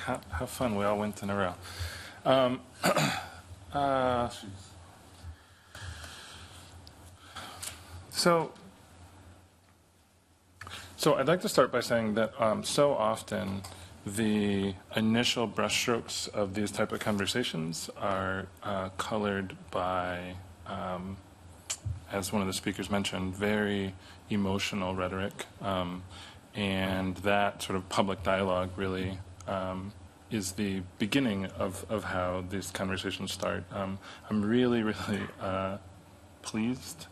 How fun, we all went in a row. Um, uh, so I'd like to start by saying that so often the initial brushstrokes of these type of conversations are colored by, as one of the speakers mentioned, very emotional rhetoric, and that sort of public dialogue really is the beginning of how these conversations start. I'm really, really pleased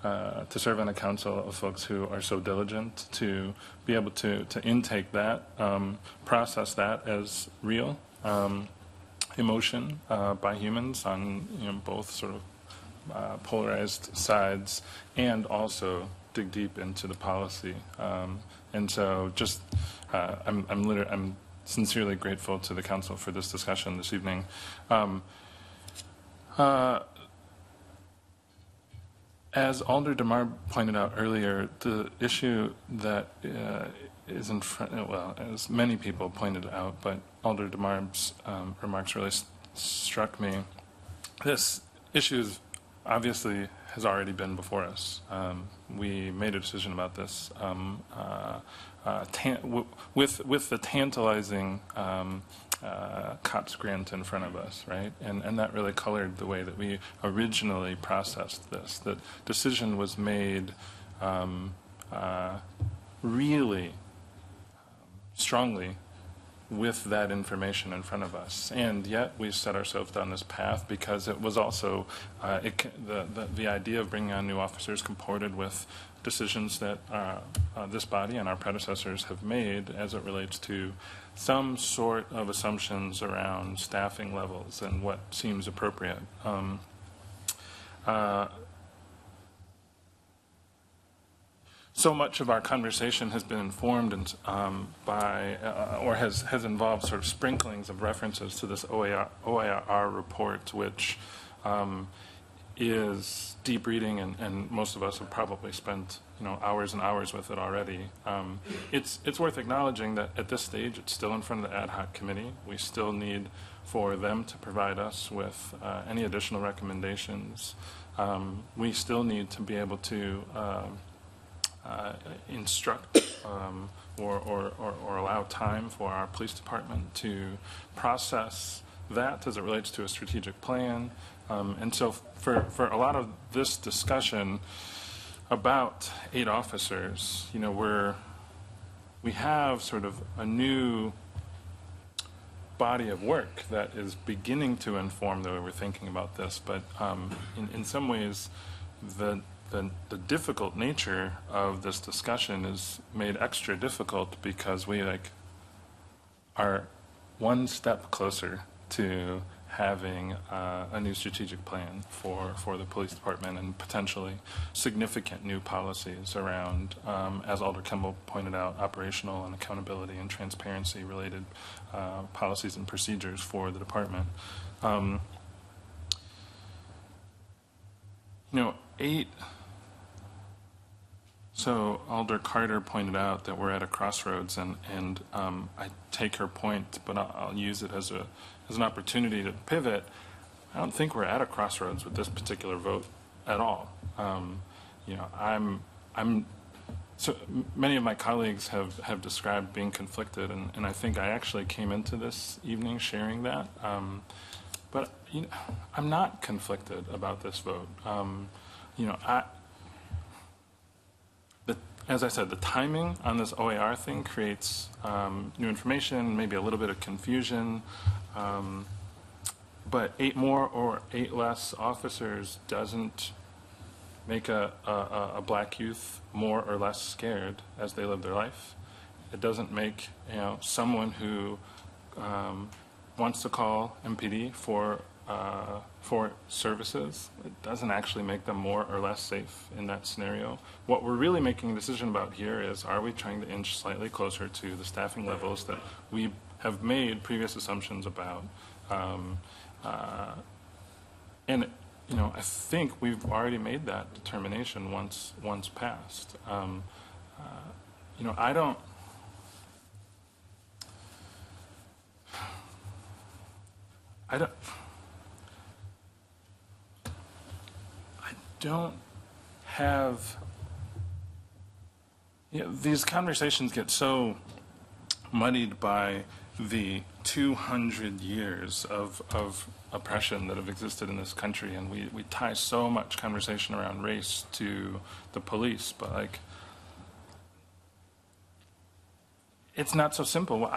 to serve on a council of folks who are so diligent to be able to intake that, process that as real emotion by humans on both sort of polarized sides, and also dig deep into the policy. And so, just I'm sincerely grateful to the council for this discussion this evening. As Alder DeMar pointed out earlier, the issue that is in front, well, as many people pointed out, but Alder DeMar's remarks really struck me. This issue obviously has already been before us. We made a decision about this with the tantalizing COPS grant in front of us, right? And that really colored the way that we originally processed this. The decision was made really strongly with that information in front of us, and yet we set ourselves down this path because it was also the idea of bringing on new officers comported with decisions that this body and our predecessors have made as it relates to some sort of assumptions around staffing levels and what seems appropriate. So much of our conversation has been informed by, or has involved sort of sprinklings of references to this OIR report, which is deep reading, and most of us have probably spent hours and hours with it already. It's worth acknowledging that at this stage it's still in front of the ad hoc committee. We still need for them to provide us with any additional recommendations. We still need to be able to instruct or allow time for our police department to process that as it relates to a strategic plan. And so for a lot of this discussion about 8 officers, we have sort of a new body of work that is beginning to inform the way we're thinking about this. But in some ways, the difficult nature of this discussion is made extra difficult because we are one step closer to having a new strategic plan for the police department and potentially significant new policies around, as Alder Kimball pointed out, operational and accountability and transparency related policies and procedures for the department. 8. So Alder Carter pointed out that we're at a crossroads, and I take her point, but I'll use it as an opportunity to pivot. I don't think we're at a crossroads with this particular vote at all. So many of my colleagues have described being conflicted, and I think I actually came into this evening sharing that. But I'm not conflicted about this vote. As I said, the timing on this OAR thing creates new information, maybe a little bit of confusion, but 8 more or 8 less officers doesn't make a black youth more or less scared as they live their life. It doesn't make someone who wants to call MPD for services, it doesn't actually make them more or less safe in that scenario. What we're really making a decision about here is, are we trying to inch slightly closer to the staffing levels that we have made previous assumptions about? And I think we've already made that determination once passed. I don't. I don't, I don't have, these conversations get so muddied by the 200 years of oppression that have existed in this country, and we tie so much conversation around race to the police, but like, it's not so simple.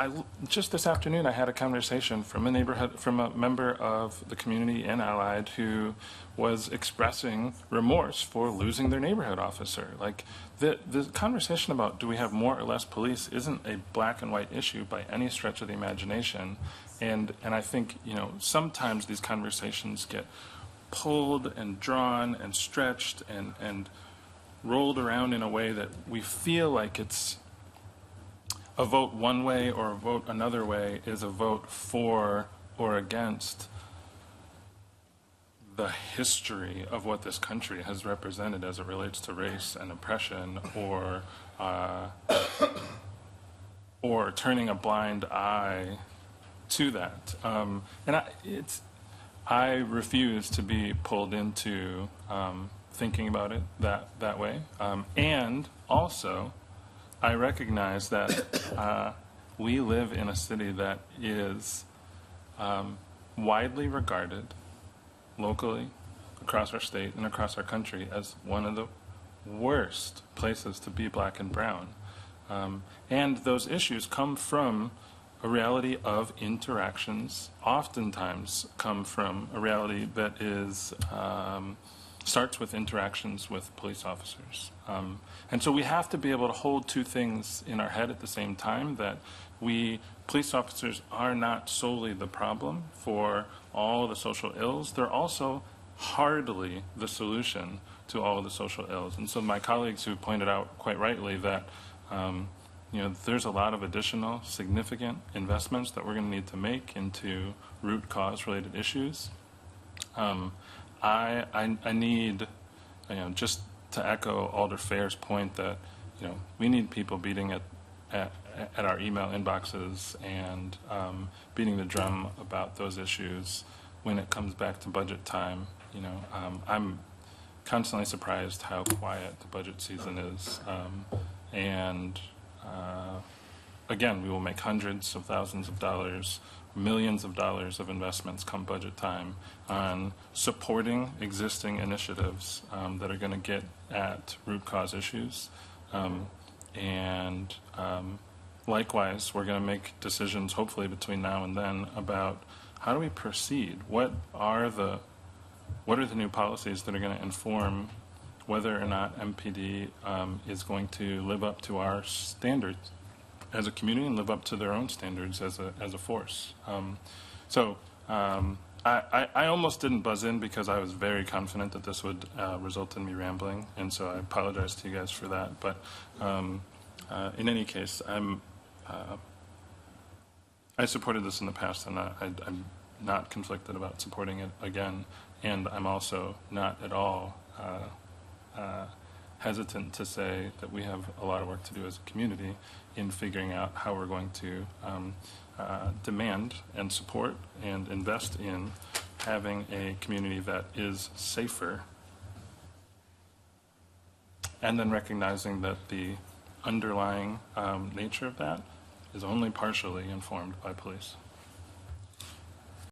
Just this afternoon, I had a conversation from a member of the community in Allied who was expressing remorse for losing their neighborhood officer. Like, the conversation about do we have more or less police isn't a black and white issue by any stretch of the imagination. And I think, sometimes these conversations get pulled and drawn and stretched and rolled around in a way that we feel like it's a vote one way or a vote another way is a vote for or against the history of what this country has represented as it relates to race and oppression, or turning a blind eye to that. I refuse to be pulled into thinking about it that way. And also, I recognize that we live in a city that is widely regarded locally, across our state, and across our country as one of the worst places to be black and brown. And those issues come from a reality of interactions, oftentimes come from a reality that is starts with interactions with police officers. And so we have to be able to hold two things in our head at the same time, that police officers are not solely the problem for all the social ills. They're also hardly the solution to all of the social ills. And so my colleagues who pointed out quite rightly that there's a lot of additional significant investments that we're going to need to make into root cause related issues. I need, just to echo Alder Fair's point that, we need people beating at our email inboxes and beating the drum about those issues when it comes back to budget time. I'm constantly surprised how quiet the budget season is. Again, we will make hundreds of thousands of dollars, millions of dollars of investments come budget time on supporting existing initiatives that are going to get at root cause issues. Likewise, we're going to make decisions, hopefully between now and then, about how do we proceed? What are the new policies that are going to inform whether or not MPD is going to live up to our standards as a community and live up to their own standards as a force. I almost didn't buzz in because I was very confident that this would result in me rambling, and so I apologize to you guys for that. But in any case, I supported this in the past, and I'm not conflicted about supporting it again, and I'm also not at all hesitant to say that we have a lot of work to do as a community in figuring out how we're going to demand and support and invest in having a community that is safer, and then recognizing that the underlying nature of that is only partially informed by police.